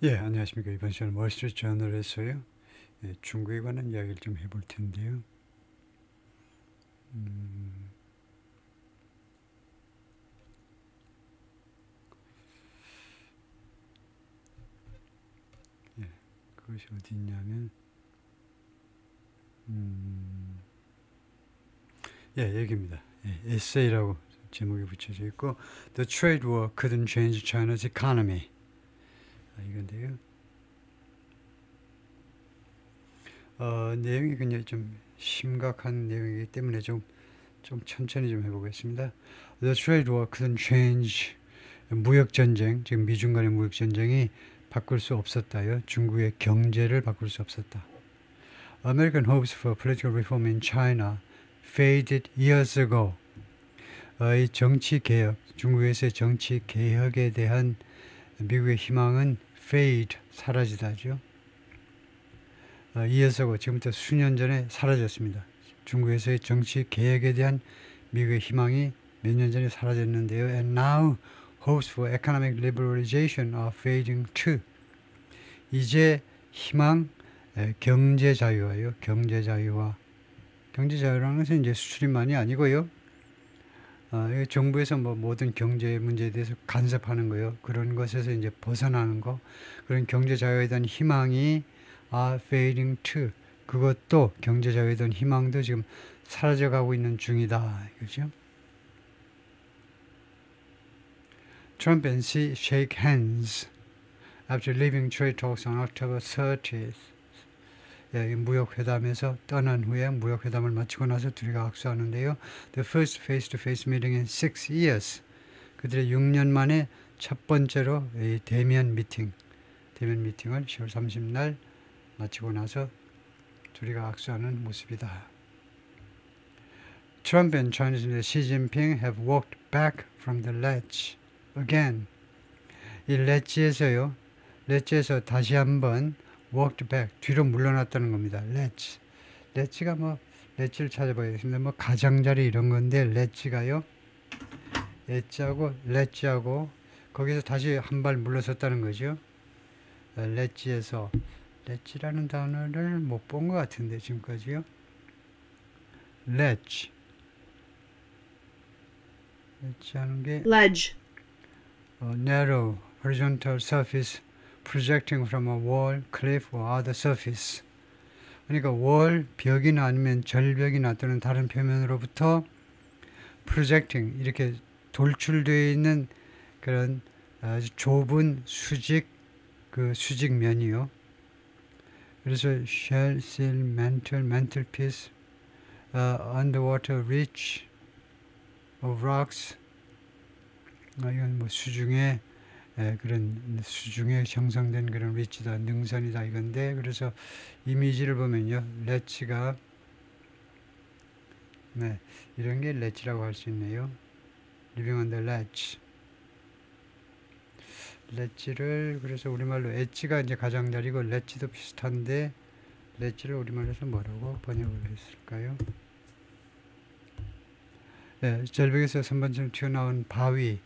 예, 안녕하십니까. 이번 시간 월스트리트 저널에서요. 예, 중국에 관한 이야기를 좀 해볼 텐데요. 예, 그것이 어디 있냐면, 예, 여기입니다. 예, 에세이라고 제목이 붙여져 있고, The Trade War Couldn't Change China's Economy. 이건데요. 내용이 굉장히 좀 심각한 내용이기 때문에 좀 천천히 좀 해보겠습니다. The Trade War Couldn't Change 무역전쟁, 지금 미중 간의 무역전쟁이 바꿀 수 없었다요. 중국의 경제를 바꿀 수 없었다. American hopes for political reform in China faded years ago. 이 정치 개혁, 중국에서의 정치 개혁에 대한 미국의 희망은 fade, 사라지다죠. years ago, 지금부터 수년 전에 사라졌습니다. 중국에서의 정치 개혁에 대한 미국의 희망이 몇 년 전에 사라졌는데요. And now hopes for economic liberalization are fading too. 이제 희망, 경제 자유화요. 경제 자유화. 경제 자유라는 것은 이제 수출입만이 아니고요. 정부에서 뭐 모든 경제 문제에 대해서 간섭하는 거요. 그런 것에서 이제 벗어나는 거. 그런 경제 자유에 대한 희망이 are fading too. 그것도 경제 자유에 대한 희망도 지금 사라져가고 있는 중이다. 그죠? Trump and Xi shake hands after leaving trade talks on October 30th. 예, 무역회담에서 떠난 후에 무역회담을 마치고 나서 둘이가 악수하는데요. The first face-to-face meeting in 6 years. 그들의 6년 만에 첫 번째로 이 대면 미팅을 10월 30날 마치고 나서 둘이가 악수하는 모습이다. Trump and Chinese leader Xi Jinping have walked back from the ledge again. 이 렛지에서 다시 한번 walked back, 뒤로 물러났다는 겁니다. 렛지가 렛지를 찾아봐야겠습니다. 가장자리 이런 건데, 렛지가요, 렛지하고, 거기서 다시 한 발 물러섰다는 거죠. 렛지라는 단어를 못 본 것 같은데, 지금까지요. 렛지 하는 게, ledge, narrow, horizontal surface projecting from a wall, cliff or other surface. 그러니까 벽이나 아니면 절벽이나 또는 다른 표면으로부터 projecting, 이렇게 돌출되어 있는 그런 아주 좁은 수직면이요. 그래서 shell, sill, mantelpiece, underwater ridge of rocks. 이건 수중에 그런 수중에 형성된 그런 리치다, 능선이다 이건데, 그래서 이미지를 보면요, 렛치가 이런 게 렛치라고 할 수 있네요. Living on the ledge. 렛치를 그래서 우리말로 엣지가 이제 가장자리고 렛치도 비슷한데, 렛치를 우리말로서 뭐라고 번역을 했을까요? 절벽에서 선반처럼 튀어나온 바위.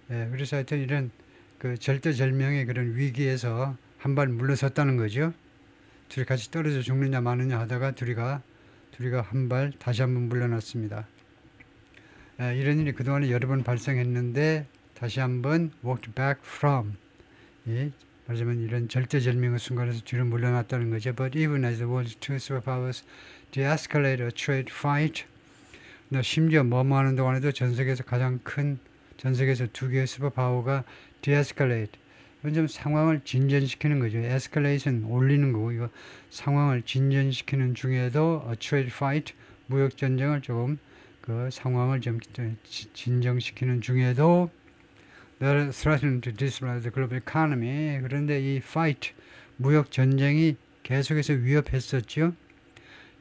그래서 하여튼 이런 그 절대절명의 그런 위기에서 한 발 물러섰다는 거죠. 둘이 같이 떨어져 죽느냐 마느냐 하다가 둘이가 한 발 다시 한번 물러났습니다. 이런 일이 그동안에 여러 번 발생했는데 다시 한번 walked back from, 말하자면 이런 절대절명의 순간에서 뒤로 물러났다는 거죠. But even as the world's two superpowers de-escalate a trade fight, 심지어 뭐하는 동안에도 전 세계에서 두 개의 슈퍼파워가 de-escalate, 좀 상황을 진전시키는 거죠. escalation, 올리는 거고, 이거 상황을 진전시키는 중에도 a trade fight, 무역전쟁을 조금 그 상황을 좀 진정시키는 중에도 they're threatening to destabilize the global economy. 그런데 이 fight, 무역전쟁이 계속해서 위협했었죠.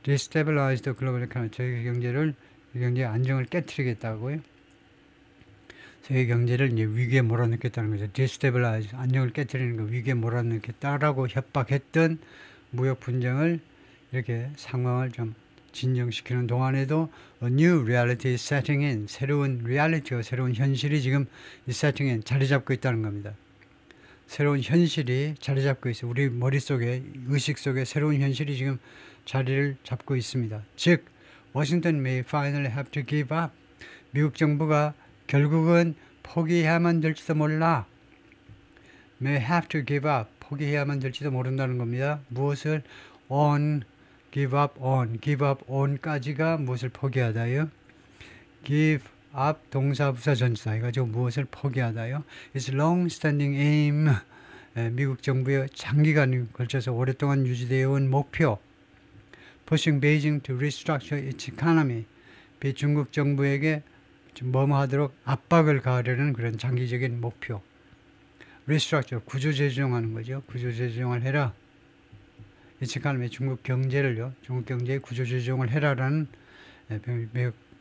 destabilize the global economy, 세계 경제의 안정을 깨트리겠다고요. 세계 경제를 이제 위기에 몰아넣겠다는 거죠. destabilize, 안정을 깨트리는 거, 위기에 몰아넣겠다라고 협박했던 무역 분쟁을 이렇게 상황을 좀 진정시키는 동안에도 a new reality is setting in, 새로운 리얼리티와 새로운 현실이 지금 이 setting in, 자리 잡고 있다는 겁니다. 새로운 현실이 자리 잡고 있어요. 우리 머릿속에, 의식 속에 새로운 현실이 지금 자리를 잡고 있습니다. 즉, Washington may finally have to give up. 미국 정부가 결국은 포기해야만 될지도 몰라. may have to give up. 포기해야만 될지도 모른다는 겁니다. 무엇을? on, give up on까지가 무엇을 포기하다요? give up 동사부사 전치사 해가지고 무엇을 포기하다요? It's long-standing aim. 미국 정부의 장기간에 걸쳐서 오랫동안 유지되어 온 목표. Pushing Beijing to restructure its economy. 중국 정부에게 뭐뭐 하도록 압박을 가하려는 그런 장기적인 목표. Restructure, 구조재정하는 거죠. 구조재정을 해라. its economy, 중국 경제를요. 중국 경제의 구조재정을 해라라는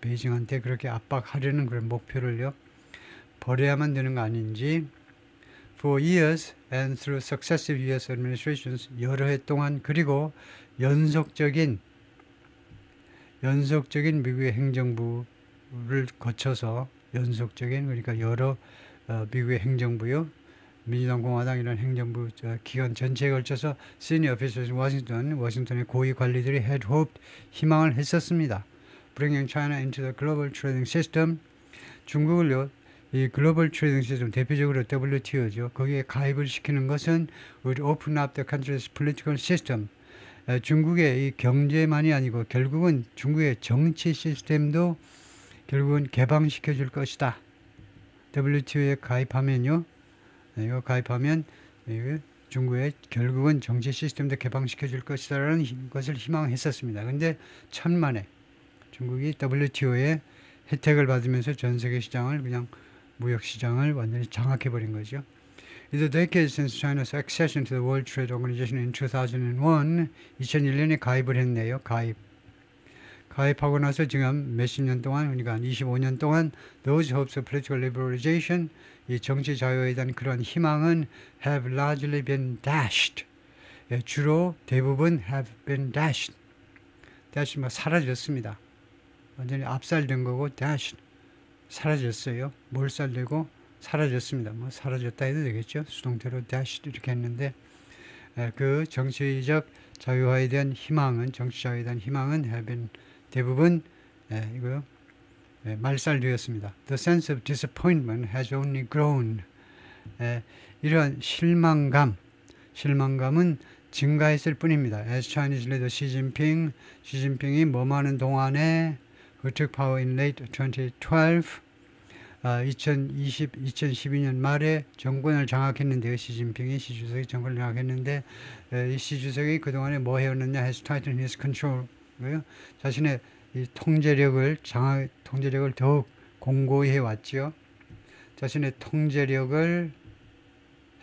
베이징한테 그렇게 압박하려는 그런 목표를요. 버려야만 되는 거 아닌지. For years and through successive US administrations, 여러 해 동안 그리고 연속적인 미국의 행정부를 거쳐서 그러니까 여러 미국의 행정부요. 민주당, 공화당 이런 행정부 기관 전체에 걸쳐서 senior officials in 워싱턴의 고위 관리들이 had hoped, 희망을 했었습니다. Bringing China into the global trading system. 중국을요, 이 글로벌 트레이딩 시스템, 대표적으로 WTO죠. 거기에 가입을 시키는 것은 would open up the country's political system. 중국의 이 경제만이 아니고 결국은 중국의 정치 시스템도 결국은 개방시켜 줄 것이다. WTO에 가입하면요, 이거 가입하면 중국의 결국은 정치 시스템도 개방시켜 줄 것이다라는 것을 희망했었습니다. 근데 천만에 중국이 WTO에 혜택을 받으면서 전 세계 시장을 그냥 무역 시장을 완전히 장악해버린 거죠. In the decades since China's accession to the World Trade Organization in 2001, 2001년에 가입을 했네요. 가입하고 나서 지금 몇십 년 동안, 그러니까 25년 동안 those hopes of political liberalization, 이 정치 자유에 대한 그런 희망은 have largely been dashed. 주로 대부분 have been dashed. dash 사라졌습니다. 완전히 압살된 거고 dash 사라졌어요. 몰살되고 사라졌습니다. 뭐 사라졌다 해도 되겠죠. 수동태로 dash 이렇게 했는데 그 정치적 자유화에 대한 희망은 have been 대부분 이거 말살되었습니다. The sense of disappointment has only grown. 이러한 실망감은 증가했을 뿐입니다. As Chinese leader 시진핑이 머무는 동안에 who took power in late 2012, 2012년 말에 정권을 장악했는데요. 시주석이 정권을 장악했는데 이 시주석이 그동안에 뭐 해왔느냐 has tightened his control. 자신의 이 통제력을 더욱 공고히 해왔죠. 자신의 통제력을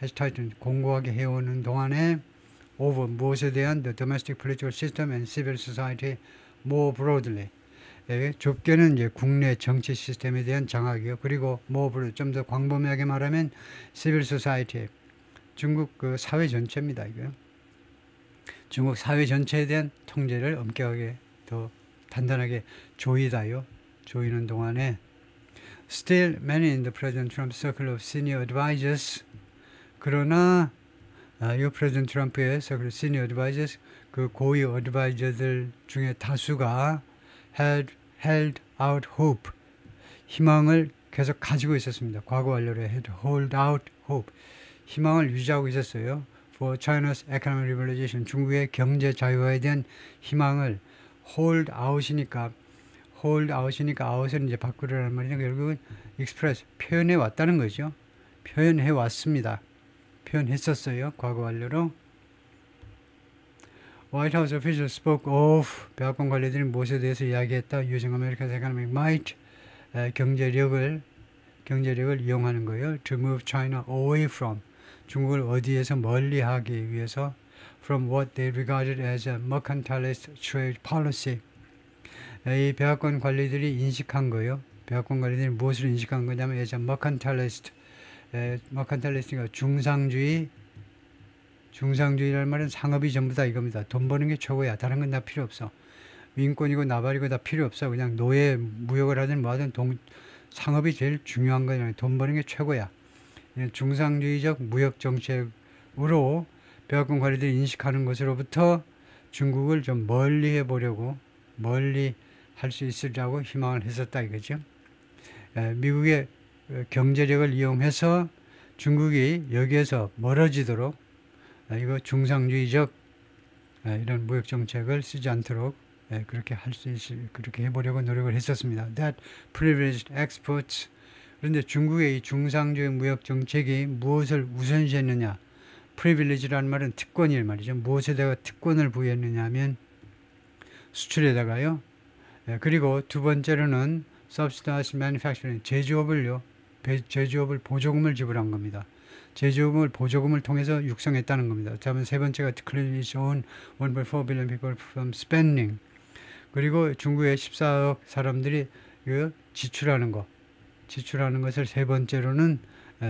has tightened, 공고하게 해오는 동안에 over 무엇에 대한 the domestic political system and civil society more broadly. 좁게는 이제 국내 정치 시스템에 대한 장악이요. 그리고 more 좀 더 광범위하게 말하면 civil society, 중국 그 사회 전체입니다. 이거요. 중국 사회 전체에 대한 통제를 엄격하게 더 단단하게 조이는 동안에 still many in the President Trump circle of senior advisors. 그러나 이 프레지던트 트럼프의 시니어 어드바이저스, 그 고위 어드바이저들 중에 다수가 had held out hope, 희망을 계속 가지고 있었습니다. 과거 완료로 had hold out hope, 희망을 유지하고 있었어요. For China's economic liberalization, 중국의 경제 자유화에 대한 희망을 hold out이니까 out을 이제 바꾸려는 말이니까 결국은 express, 표현해 왔다는 거죠. 표현해 왔습니다. 표현했었어요. 과거 완료로. White House officials spoke of, 백악관 관리들이 무엇에 대해서 이야기했다. Using America's economic might, 경제력을 이용하는 거예요. To move China away from, 중국을 어디에서 멀리하기 위해서 from what they regarded as a mercantilist trade policy. 이 백악관 관리들이 인식한 거예요. 백악관 관리들이 무엇을 인식한 거냐면 as a mercantilist, mercantilist가 중상주의라는 말은 상업이 전부다 이겁니다. 돈 버는 게 최고야. 다른 건 다 필요 없어. 민권이고 나발이고 다 필요 없어. 그냥 노예 무역을 하든 뭐하든 상업이 제일 중요한 거잖아요. 돈 버는 게 최고야. 중상주의적 무역 정책으로 백악관 관리들이 인식하는 것으로부터 중국을 좀 멀리 해보려고, 멀리 할 수 있으리라고 희망을 했었다 이거죠. 미국의 경제력을 이용해서 중국이 여기에서 멀어지도록 이거 중상주의적 이런 무역 정책을 쓰지 않도록 그렇게 할 수 있을, 그렇게 해보려고 노력을 했었습니다. That privileged exports. 그런데 중국의 이 중상주의 무역 정책이 무엇을 우선시했느냐? privilege라는 말은 특권일 말이죠. 무엇에다가 특권을 부여했느냐 하면 수출에다가요. 그리고 두 번째로는 subsidized manufacturing, 제조업을 보조금을 지불한 겁니다. 제조업을 보조금을 통해서 육성했다는 겁니다. 다음은 세 번째가 declared its own 1.4 billion people from spending. 그리고 중국의 14억 사람들이 지출하는 것을 세 번째로는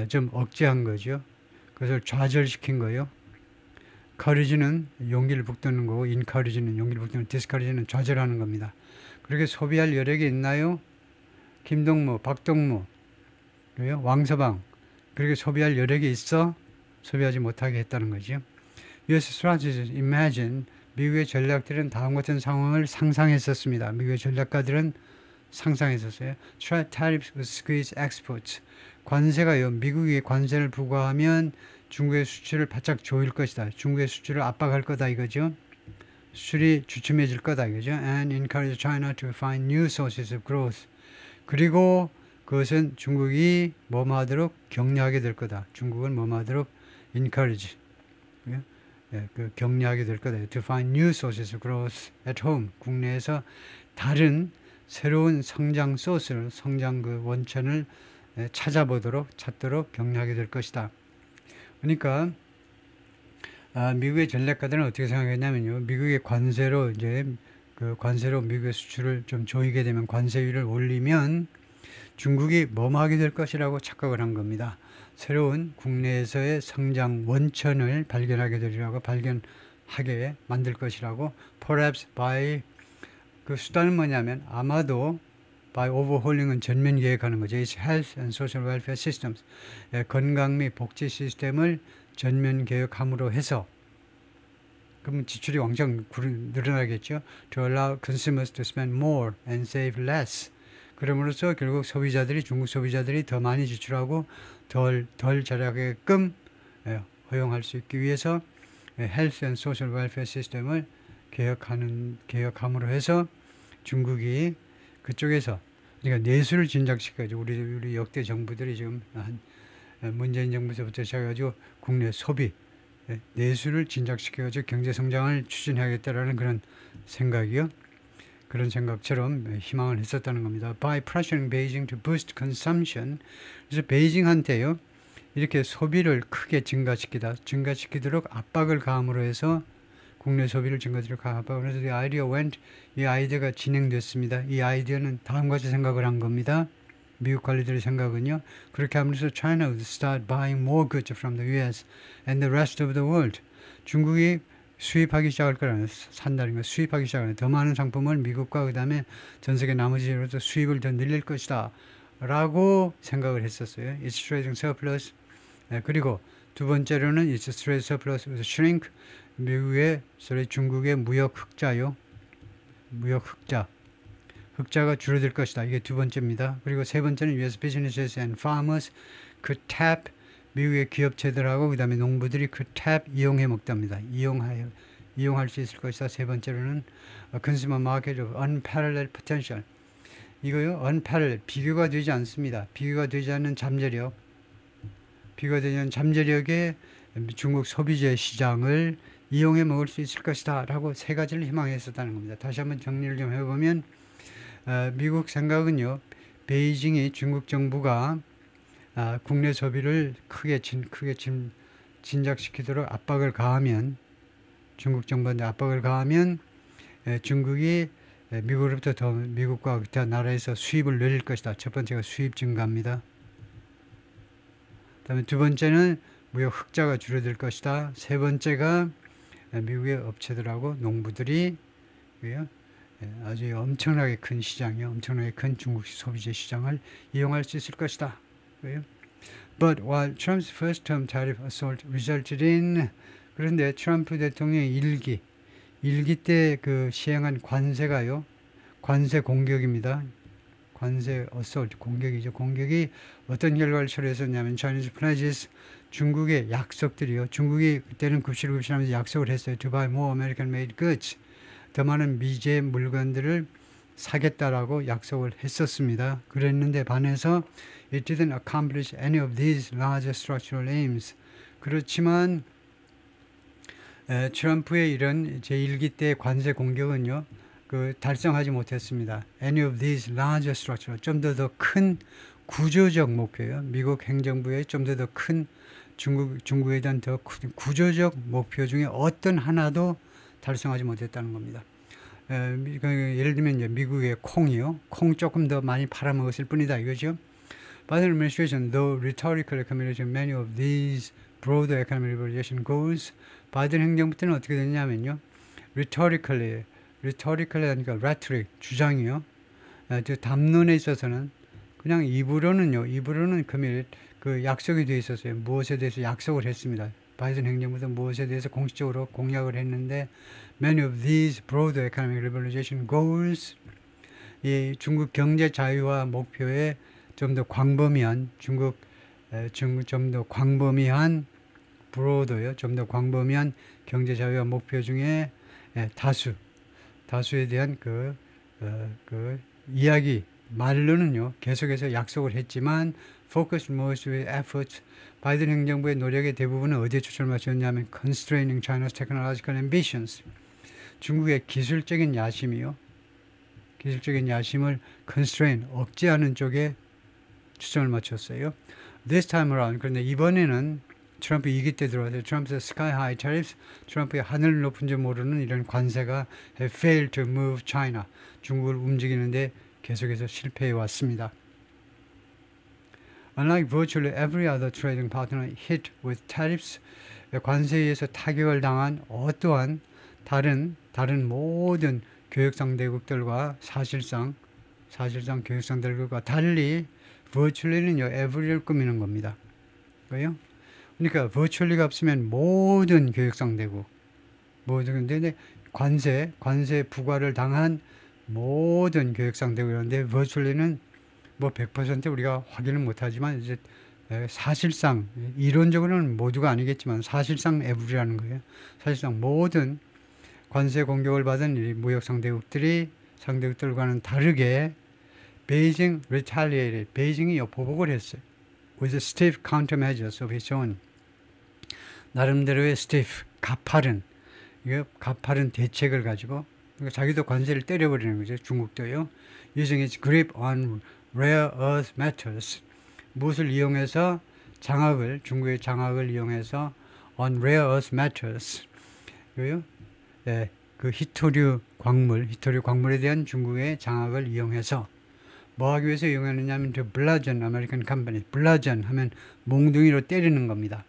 좀 억제한 거죠. 그것을 좌절시킨 거예요. courage는 용기를 북돋는 거고, encourage는 용기를 북돋는, discourage는 좌절하는 겁니다. 그렇게 소비할 여력이 있나요? 김동무, 박동무, 왕서방, 그렇게 소비할 여력이 있어 소비하지 못하게 했다는 거죠. US strategists imagine, 미국의 전략들은 다음 같은 상황을 상상했었습니다. 미국의 전략가들은 상상했었어요. Tariffs would squeeze exports. 관세가요, 미국이 관세를 부과하면 중국의 수출을 바짝 조일 것이다. 중국의 수출을 압박할 거다 이거죠. 수출이 주춤해질 거다 이거죠. And encourage China to find new sources of growth. 그리고 그것은 중국이 뭐하도록 격려하게 될 거다. 중국은 뭐하도록 encourage, 격려하게 될 거다. To find new sources of growth at home. 국내에서 다른 새로운 성장 소스를, 성장 원천을 찾도록 격려하게 될 것이다. 그러니까 미국의 전략가들은 어떻게 생각했냐면요. 미국의 관세로 관세로 미국의 수출을 좀 조이게 되면, 관세율을 올리면 중국이 뭐하게 될 것이라고 착각을 한 겁니다. 새로운 국내에서의 성장 원천을 발견하게 만들 것이라고. Perhaps by, 그 수단은 뭐냐면 아마도 by overhauling은 전면 개혁하는 거죠. It's health and social welfare systems. 건강 및 복지 시스템을 전면 개혁함으로 해서, 그러면 지출이 왕창 늘어나겠죠. To allow consumers to spend more and save less. 그럼으로써 결국 중국 소비자들이 더 많이 지출하고 덜 절약하게끔 허용할 수 있기 위해서 Health and Social Welfare 시스템을 개혁함으로 해서 중국이 그쪽에서, 그러니까 내수를 진작시켜가지고 우리 역대 정부들이 지금 문재인 정부에서부터 시작해가지고 국내 소비, 내수를 진작시켜가지고 경제 성장을 추진해야겠다라는 그런 생각이요. 그런 생각처럼 희망을 했었다는 겁니다. By pressuring Beijing to boost consumption. 그래서 베이징한테요, 이렇게 소비를 크게 증가시키도록 압박을 가함으로 해서, 국내 소비를 증가시키도록 압박을 해서 이 아이디어가 진행됐습니다. 이 아이디어는 다음과 같이 생각을 한 겁니다. 미국 관리들의 생각은요. 그렇게 함으로써 China would start buying more goods from the US and the rest of the world. 중국이 수입하기 시작할 거라는, 산다는 거, 수입하기 시작하는, 더 많은 상품을 미국과 그 다음에 전 세계 나머지로서 수입을 더 늘릴 것이다 라고 생각을 했었어요. It's trading surplus. 그리고 두 번째로는 It's trade surplus would shrink. 중국의 무역 흑자요. 흑자가 줄어들 것이다. 이게 두 번째입니다. 그리고 세 번째는 US businesses and farmers could tap, 미국의 기업체들하고 그 다음에 농부들이 그 탭 이용해 먹답니다. 이용할 수 있을 것이다. 세 번째로는 consumer market of unparalleled potential. 이거요, unparalleled, 비교가 되지 않습니다. 비교가 되지 않는 잠재력에 중국 소비재 시장을 이용해 먹을 수 있을 것이다 라고 세 가지를 희망했었다는 겁니다. 다시 한번 정리를 좀 해보면, 미국 생각은요, 베이징이, 중국 정부가 국내 소비를 크게 진작시키도록 압박을 가하면, 중국 정부한테 압박을 가하면 중국이 미국으로부터 미국과 기타 나라에서 수입을 늘릴 것이다. 첫 번째가 수입 증가입니다. 다음에 두 번째는 무역 흑자가 줄어들 것이다. 세 번째가 미국의 업체들하고 농부들이 아주 엄청나게 큰 시장이요, 엄청나게 큰 중국 소비재 시장을 이용할 수 있을 것이다. But while Trump's first term tariff assault resulted in 그런데 트럼프 대통령의 일기 때 그 시행한 관세가요. 관세 공격입니다. 관세 assault 공격이죠. 공격이 어떤 결과를 초래했었냐면 Chinese pledges 중국의 약속들이요. 중국이 그때는 급실급실하면서 약속을 했어요. To buy more American made goods. 더 많은 미제 물건들을 사겠다라고 약속을 했었습니다. 그랬는데 반해서 it didn't accomplish any of these larger structural aims. 그렇지만 트럼프의 이런 제1기 때 관세 공격은요. 그 달성하지 못했습니다. Any of these larger structural 좀 더 큰 구조적 목표요. 미국 행정부의 좀 더 큰 중국에 대한 더 구조적 목표 중에 어떤 하나도 달성하지 못했다는 겁니다. 예를 들면 이제 미국의 콩이요. 콩 조금 더 많이 팔아먹었을 뿐이다 이거죠. Biden administration, though rhetorically committed to many of these broader economic liberalization goals, 바이든 행정부 때는 어떻게 됐냐면요. rhetorically 하니까 rhetoric, 주장이요. 담론에 있어서는 그냥 입으로는 committed, 그 약속이 되어 있었어요. 무엇에 대해서 약속을 했습니다. 바이든 행정부도 무엇에 대해서 공식적으로 공약을 했는데 many of these broader economic liberalization goals 이 중국 경제 자유화 목표에 좀 더 광범위한 좀 더 광범위한 broad요. 좀 더 광범위한 경제 자유화 목표 중에 다수에 대한 그 이야기 말로는요. 계속해서 약속을 했지만 focused most with efforts 바이든 행정부의 노력의 대부분은 어디에 초점을 맞췄냐면 constraining China's technological ambitions 중국의 기술적인 야심이요. 기술적인 야심을 constrain, 억제하는 쪽에 초점을 맞췄어요. This time around, 그런데 이번에는 트럼프 2기 때 들어와서 트럼프의 sky high tariffs, 트럼프의 하늘 높은 줄 모르는 이런 관세가 have failed to move China, 중국을 움직이는데 계속해서 실패해 왔습니다. Unlike virtually every other trading partner hit with tariffs, 관세에 의해서 타격을 당한 어떠한 다른 모든 교역상대국들과 사실상 교역상대국과 달리 virtually는요, every를 꾸미는 겁니다. 그래요? 그러니까 virtually가 없으면 모든 교역상대국, 근데 관세 부과를 당한 모든 교역상대국이라는데 virtually는 뭐 100% 우리가 확인을 못하지만 이제 사실상 이론적으로는 모두가 아니겠지만 사실상 every라는 거예요. 사실상 모든 관세 공격을 받은 이 무역 상대국들과는 다르게 베이징 retaliated, 베이징이 보복을 했어요. with stiff countermeasures of its own. 나름대로의 stiff, 가파른 대책을 가지고 그러니까 자기도 관세를 때려버리는 거죠. 중국도요. using its grip on rare earth metals. 무엇을 이용해서 중국의 장악을 이용해서 on rare earth metals. 그 히토류 광물에 대한 중국의 장악을 이용해서 뭐 하기 위해서 이용하느냐면 to bludgeon American companies. bludgeon 하면 몽둥이로 때리는 겁니다.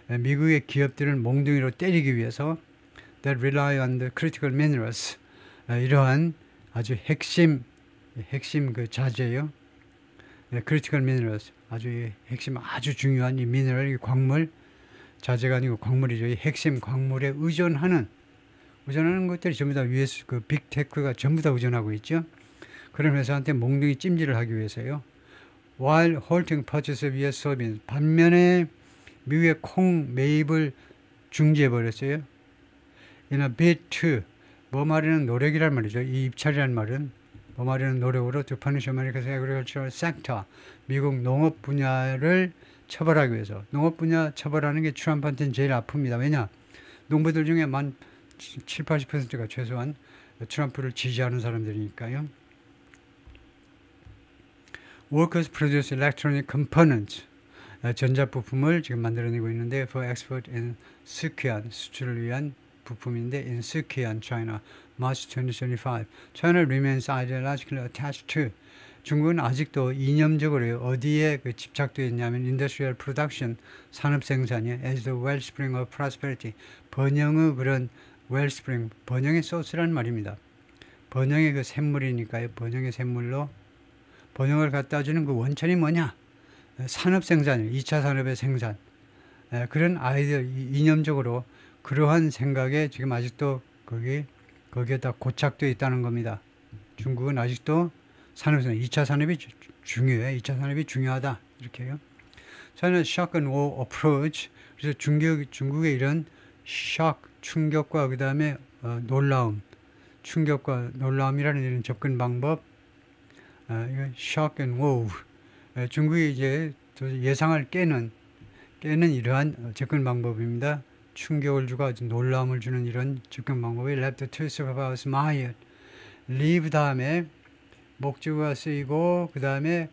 미국의 기업들을 몽둥이로 때리기 위해서 that rely on the critical minerals. 이러한 아주 핵심 그 자재요. critical minerals. 아주 중요한 이 미네랄, 이 광물, 자재가 아니고 광물이죠. 이 핵심 광물에 의존하는 것들이 전부 다 US 그 빅테크가 전부 다 의존하고 있죠. 그런 회사한테 몽둥이 찜질을 하기 위해서요. While halting purchase of US soybeans. 반면에 미국의 콩 매입을 중지해 버렸어요. In a bid to 뭐 말하는 노력이란 말이죠. 이 입찰이란 말은 뭐 말하는 노력으로 to punish America's agricultural sector. 미국 농업 분야를 처벌하기 위해서. 농업 분야 처벌하는 게 트럼프한테는 제일 아픕니다. 왜냐? 농부들 중에 70-80%가 최소한 트럼프를 지지하는 사람들이니까요. Workers produce electronic components. 전자부품을 지금 만들어내고 있는데 for export in Sichuan, 수출을 위한 부품인데 in Sichuan, China, March 2025. China remains ideologically attached to. 중국은 아직도 이념적으로 어디에 집착되어 있냐면 industrial production, 산업 생산이요. as the wellspring of prosperity. 번영의 그런 wellspring, 번영의 소스란 말입니다. 번영의 그 샘물이니까요. 번영의 샘물로 번영을 갖다 주는 그 원천이 뭐냐? 산업 생산이에요. 2차 산업의 생산. 그런 아이디어, 이념적으로 그러한 생각에 지금 아직도 거기에다 고착되어 있다는 겁니다. 중국은 아직도 산업생 2차 산업이 중요해. 2차 산업이 중요하다. 이렇게요. 저는 shock and awe approach. 그래서 중국의 이런 shock, 충격과 그 다음에 놀라움, 충격과 놀라움이라는 이런 접근 방법, 이건 shock and awe. 중국이 이제 예상을 깨는 이러한 접근 방법입니다. 충격을 주고 아주 놀라움을 주는 이런 접근 방법이 left to supervise Maya. leave 다음에 목적어가 쓰이고 그 다음에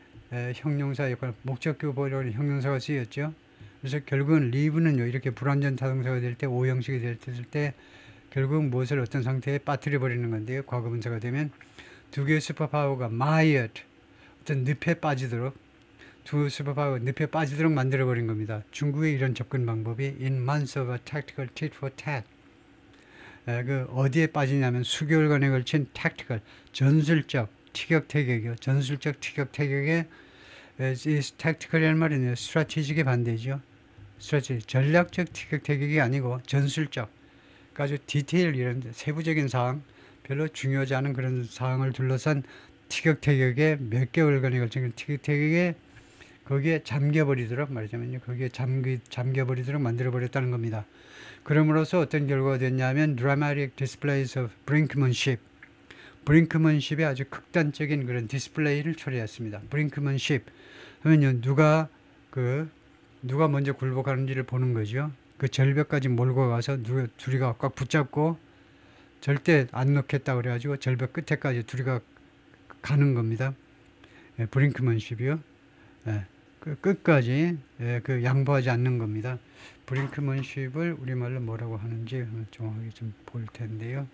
형용사 역할, 목적격 보려는 형용사가 쓰였죠. 그래서 결국은 leave는요, 이렇게 불완전 타동사가 될 때, 오형식이 될 때 결국 무엇을 어떤 상태에 빠뜨려 버리는 건데요. 과거분사가 되면 두 개의 슈퍼파워가 mired, 어떤 늪에 빠지도록, 두 슈퍼파워가 늪에 빠지도록 만들어 버린 겁니다. 중국의 이런 접근 방법이 in months of a tactical tit for tat. 어디에 빠지냐면 수개월간에 걸친 tactical, 전술적 티격태격이요. 전술적 티격태격에 이 tactical이라는 말은 strategic의 반대죠. strategic, 전략적 티격태격이 아니고 전술적, 아주 디테일 이런 세부적인 사항, 별로 중요하지 않은 그런 사항을 둘러싼 티격태격에 몇 개월간에 걸친 티격태격에 거기에 잠겨버리도록 말하자면요. 거기에 잠겨버리도록 만들어버렸다는 겁니다. 그럼으로써 어떤 결과가 됐냐면 dramatic displays of brinkmanship. 브링크먼십의 아주 극단적인 그런 디스플레이를 처리했습니다. 브링크먼십 하면요, 누가 먼저 굴복하는지를 보는 거죠. 그 절벽까지 몰고 가서 둘이가 꽉 붙잡고 절대 안 놓겠다 그래가지고 절벽 끝에까지 둘이가 가는 겁니다. 브링크먼십이요. 끝까지 양보하지 않는 겁니다. 브링크먼십을 우리말로 뭐라고 하는지 정확하게 좀 볼 텐데요.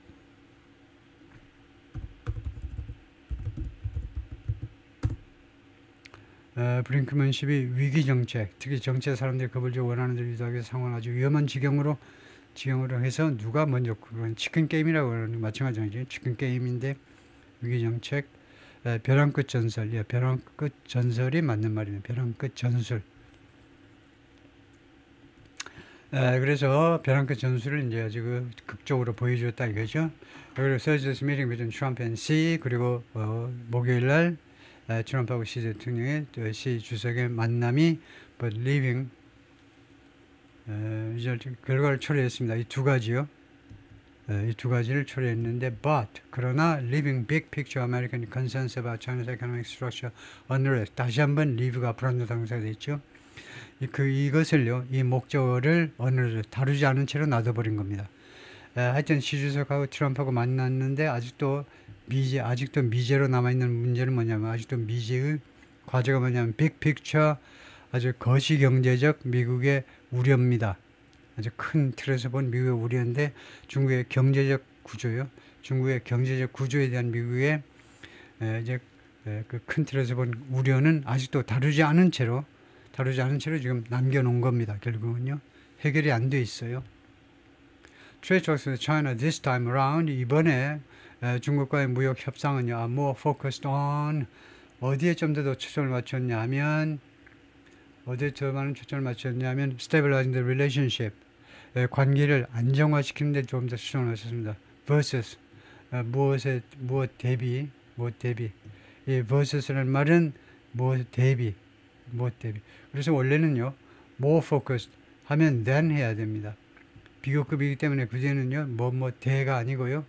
브링크먼십이 위기정책, 특히 정치의 사람들이 겁을 좀 원하는 데 유도하기 위해서 상황을 아주 위험한 지경으로 해서 누가 먼저, 그건 치킨 게임이라고 하는 마찬가지죠. 치킨 게임인데 위기정책, 벼랑 끝 전설, 벼랑 끝 전설이 맞는 말이네요. 벼랑 끝 전술. 그래서 벼랑 끝 전술을 이제 아주 극적으로 보여주었다 이거죠. 그래서 Thursday's meeting between Trump and Xi, 그리고 목요일 날 트럼프하고 시 대통령의 시 주석의 만남이 but leaving 이제 결과를 초래했습니다. 이 두 가지요. 이 두 가지를 초래했는데 but 그러나 leaving big picture American concerns about China's economic structure unrest. 다시 한번 leave가 불안정 당사가 됐죠. 이것을요, 이 목적어를 unrest, 다루지 않은 채로 놔둬버린 겁니다. 하여튼 시 주석하고 트럼프하고 만났는데 아직도 미제로 남아있는 문제는 뭐냐면, 아직도 미제의 과제가 뭐냐면 빅픽처, 아주 거시경제적 미국의 우려입니다. 아주 큰 틀에서 본 미국의 우려인데 중국의 경제적 구조요. 중국의 경제적 구조에 대한 미국의 이제 그 큰 틀에서 본 우려는 아직도 다루지 않은 채로 지금 남겨놓은 겁니다. 결국은요, 해결이 안 돼 있어요. Trade talks with China this time around, 이번에 중국과의 무역 협상은요, more focused on, 어디에 좀 더 초점을 맞췄냐면, stabilizing the relationship, 관계를 안정화시키는 데 좀 더 초점을 맞췄습니다. versus, 무엇 대비. 이 versus라는 말은 무엇 대비. 그래서 원래는요, more focused 하면 than 해야 됩니다. 비교급이기 때문에 그 뒤에는요, 대가 아니고요,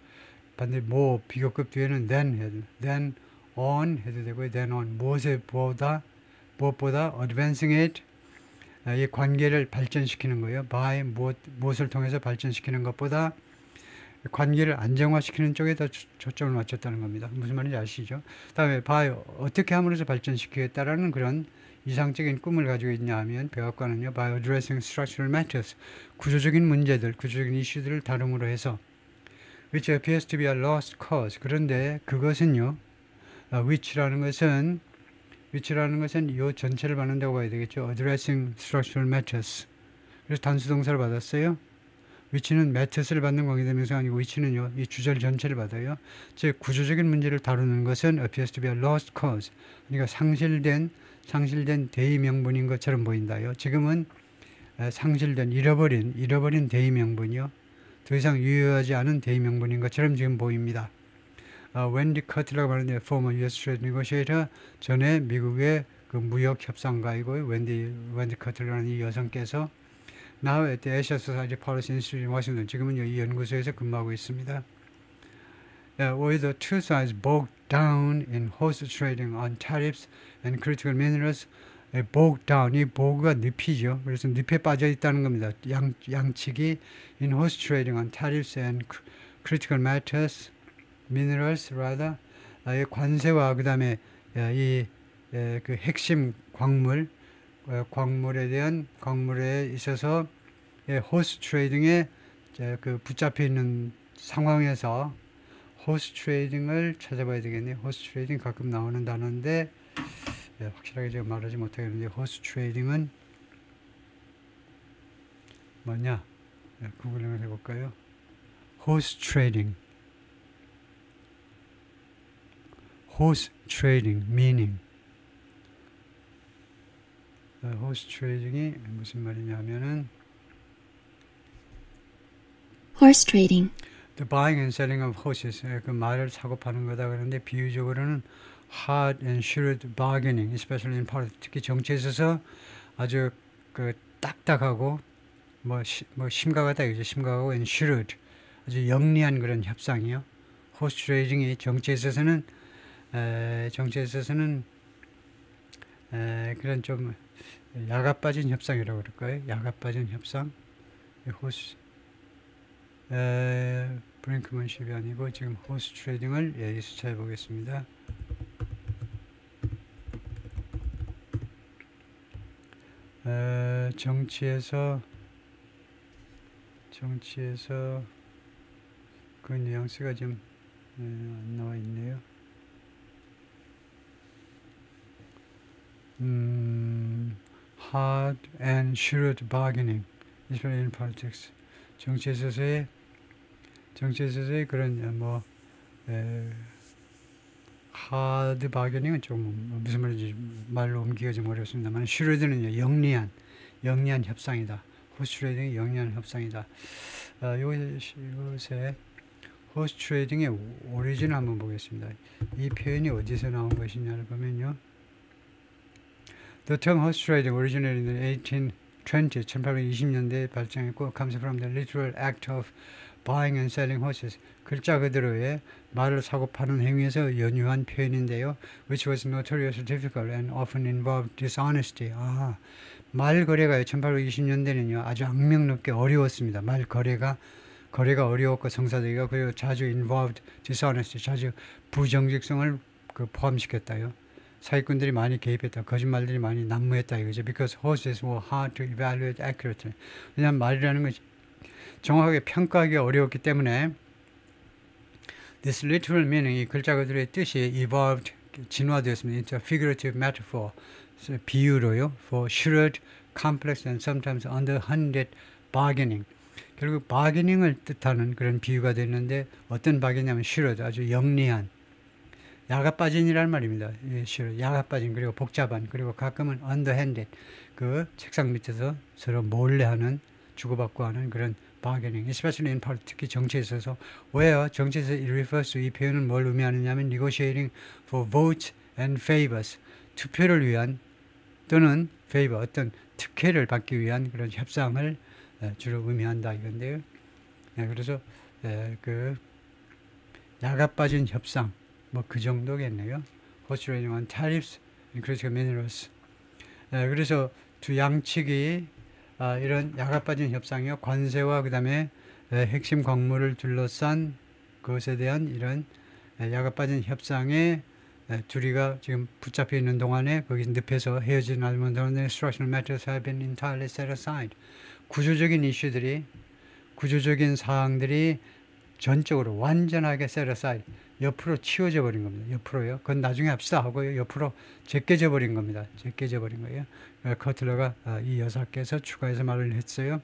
반드시 비교급 뒤에는 than 해야 됩니다. than on 해도 되고요, than on. 무엇보다 advancing it, 이 관계를 발전시키는 거예요. by 무엇을 통해서 발전시키는 것보다 관계를 안정화시키는 쪽에 더 초점을 맞췄다는 겁니다. 무슨 말인지 아시죠? 다음에 by 어떻게 함으로써 발전시키겠다라는 그런 이상적인 꿈을 가지고 있냐 하면, 백악관은요, by addressing structural matters, 구조적인 문제들, 구조적인 이슈들을 다룸으로 해서, which appears to be a lost cause. 그런데 그것은요, which라는 것은 이 전체를 받는다고 봐야 되겠죠. addressing structural matters. 그래서 단수동사를 받았어요. which는 matters를 받는 관계대명사가 아니고 which는요, 이 주절 전체를 받아요. 즉 구조적인 문제를 다루는 것은 appears to be a lost cause. 그러니까 상실된 상실된 대의 명분인 것처럼 보인다요. 지금은 상실된 잃어버린 대의 명분이요. 더 이상 유효하지 않은 대의 명분인 것처럼 지금 보입니다. 웬디 커틀러가 말하는데 former U.S. Trade Negotiator, 전에 미국의 그 무역 협상가이고요. 웬디 커틀러라는 이 여성께서 now at the Asia Society Policy Institute in Washington, 지금은 이 연구소에서 근무하고 있습니다. With the two sides bogged down in horse trading on tariffs and critical minerals, bogged down, 이 bogg가 늪이죠. 그래서 늪에 빠져 있다는 겁니다. 양측이 in horse trading on tariffs and critical matters, minerals rather, 이 관세와 그 다음에 그 핵심 광물에 있어서 호스 트레이딩에 그 붙잡혀 있는 상황에서 호스 트레이딩을 찾아봐야 되겠네요. 호스 트레이딩 가끔 나오는 단어인데 확실하게 제가 말하지 못하겠는데 호스 트레이딩은 뭐냐? 구글링을 해볼까요? 호스 트레이딩 meaning 호스 트레이딩이 무슨 말이냐면은 horse trading. The buying and selling of horses, 그 말을 사고 파는 거다 그러는데 비유적으로는 hard and shrewd bargaining, especially in politics, 특히 정치에 있어서 아주 그 딱딱하고 심각하다 이죠. 심각하고 and shrewd, 아주 영리한 그런 협상이요. horse trading이 정치에 있어서는 그런 좀 야가 빠진 협상이라고 그럴까요? 야가 빠진 협상. 호스 브링크먼십이 아니고 지금 호스 트레이딩을 여기서 찾아보겠습니다. 정치에서 그 뉘앙스가 좀 안 나와 있네요. Hard and shrewd bargaining, especially in politics. 정치에 있어서의 그런 hard bargaining은 좀 무슨 말인지 말로 옮기기가 좀 어렵습니다만, shrewd는 영리한 협상이다. 호스 트레이딩이 영리한 협상이다. 요새 호스 트레이딩의 오리진을 한번 보겠습니다. 이 표현이 어디서 나온 것이냐를 보면요. The term horse trading originated in the 1820년대에 발전했고 comes from the literal act of buying and selling horses. 글자 그대로의 말을 사고 파는 행위에서 연유한 표현인데요. Which was notoriously difficult and often involved dishonesty. 말 거래가 1820년대는요 아주 악명높게 어려웠습니다. 말 거래가 어려웠고 성사되기가, 그리고 자주 involved dishonesty, 자주 부정직성을 포함시켰다요. 사기꾼들이 많이 개입했다. 거짓말들이 많이 난무했다 이거죠. Because horses were hard to evaluate accurately. 왜냐하면 말이라는 것이 정확하게 평가하기 어려웠기 때문에 this literal meaning, 이 글자 그대로의 뜻이 evolved, 진화되었습니다. into a figurative metaphor, 비유로요. for shrewd, complex and sometimes underhanded bargaining. 결국 bargaining을 뜻하는 그런 비유가 됐는데 어떤 bargain이냐면 shrewd, 아주 영리한, 야가 빠진이라는 말입니다. 야가 빠진, 그리고 복잡한, 그리고 가끔은 underhanded, 그 책상 밑에서 서로 몰래 하는, 주고받고 하는 그런 bargaining, especially in politics, 특히 정치에 있어서. where 정치에서 it refers to, 이 표현은 뭘 의미하느냐면 negotiating for votes and favors, 투표를 위한 또는 favor, 어떤 특혜를 받기 위한 그런 협상을 주로 의미한다 이건데요. 그래서 그 야가 빠진 협상, 그 정도겠네요. Horse trading on tariffs and critical minerals. 그래서 두 양측이 이런 야가 빠진 협상이요, 관세와 그 다음에 핵심 광물을 둘러싼 그것에 대한 이런 야가 빠진 협상에 둘이가 지금 붙잡혀 있는 동안에 거기 늪에서 헤어진 알면 동안에 structural matters have been entirely set aside. 구조적인 사항들이 전적으로 완전하게 set aside, 옆으로 치워져 버린 겁니다. 옆으로요. 그건 나중에 합시다 하고요. 옆으로 제껴져 버린 겁니다. 제껴져 버린 거예요. 커틀러가 이 여사께서 추가해서 말을 했어요.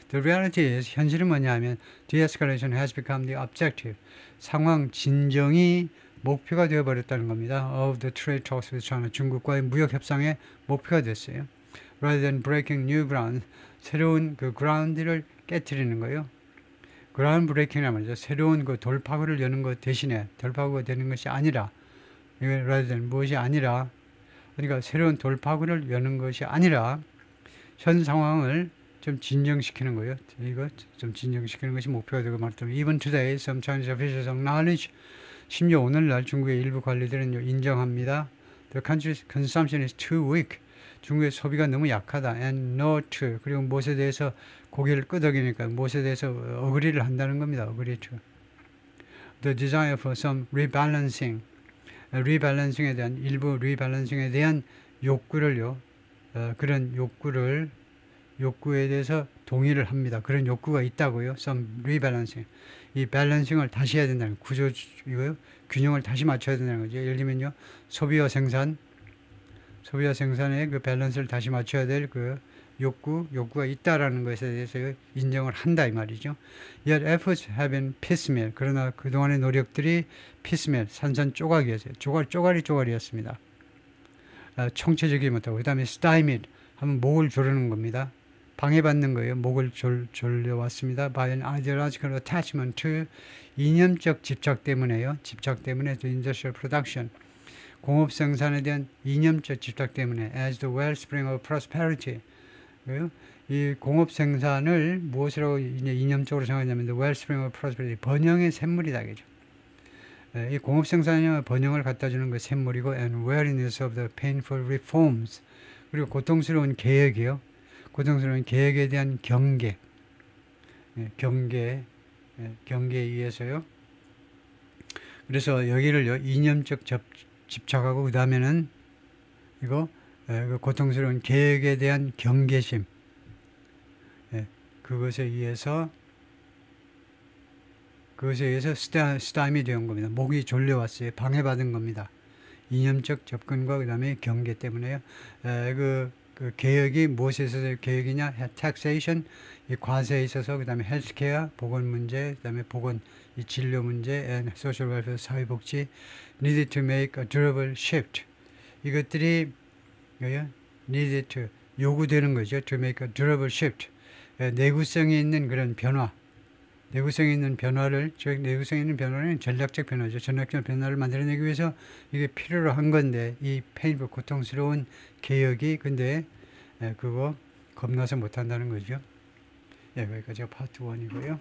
The reality is, 현실은 뭐냐 하면 de-escalation has become the objective. 상황 진정이 목표가 되어버렸다는 겁니다. of the trade talks with China. 중국과의 무역 협상의 목표가 됐어요. rather than breaking new ground. 새로운 그 ground를 깨트리는 거예요. ground breaking이란 말이죠. 새로운 그 돌파구를 여는 것 대신에 돌파구가 되는 것이 아니라 rather than 무엇이 아니라 그러니까 새로운 돌파구를 여는 것이 아니라 현 상황을 좀 진정시키는 거예요. 이거 좀 진정시키는 것이 목표가 되고 말하자면 even today some Chinese officials acknowledge 심지어 오늘날 중국의 일부 관리들은 인정합니다. The country's consumption is too weak. 중국의 소비가 너무 약하다. And not 그리고 무엇에 대해서 고개를 끄덕이니까 무엇에 대해서 어그리를 한다는 겁니다. 어그리 to. The desire for some rebalancing. 리밸런싱에 대한 일부 리밸런싱에 대한 욕구를요. 그런 욕구에 대해서 동의를 합니다. 그런 욕구가 있다고요. some rebalancing. 이 밸런싱을 다시 해야 된다는 구조 이거요. 균형을 다시 맞춰야 된다는 거죠. 예를 들면요. 소비와 생산의 그 밸런스를 다시 맞춰야 될 그 욕구가 있다라는 것에 대해서 인정을 한다 이 말이죠. Yet efforts have been piecemeal. 그러나 그동안의 노력들이 piecemeal, 산산조각이었어요. 쪼가리였습니다. 총체적이지 못하고 그 다음에 stymied 하면 목을 조르는 겁니다. 방해받는 거예요. 목을 졸려왔습니다. By an ideological attachment to 이념적 집착 때문에요. 집착 때문에 to industrial production. 공업 생산에 대한 이념적 집착 때문에 as the wellspring of prosperity. 이 공업 생산을 무엇이라고 이제 이념적으로 생각하냐면 the wellspring of prosperity. 번영의 샘물이다. 그죠? 이 공업 생산이 번영을 갖다 주는 그 샘물이고 and weariness of the painful reforms. 그리고 고통스러운 개혁이요. 고통스러운 개혁에 대한 경계에 의해서요. 그래서 여기를요 이념적 집착하고 그 다음에는 이거 그 고통스러운 개혁에 대한 경계심 그것에 의해서 스타임이 되온 겁니다. 목이 졸려왔어요. 방해받은 겁니다. 이념적 접근과 그 다음에 경계 때문에요. 그 개혁이 무엇에 있어서 개혁이냐? taxation, 이 과세에 있어서 그 다음에 헬스케어, 보건 문제, 그 다음에 보건, 이 진료 문제, and social welfare, 사회복지, needed to make a durable shift. 이것들이 needed to 요구되는 거죠. to make a durable shift. 내구성이 있는 그런 변화. 내구성이 있는 변화는 전략적 변화죠. 전략적 변화를 만들어내기 위해서 이게 필요로 한 건데, 이 페인풀, 고통스러운 개혁이, 근데, 그거 겁나서 못한다는 거죠. 여기까지가 파트 1이고요.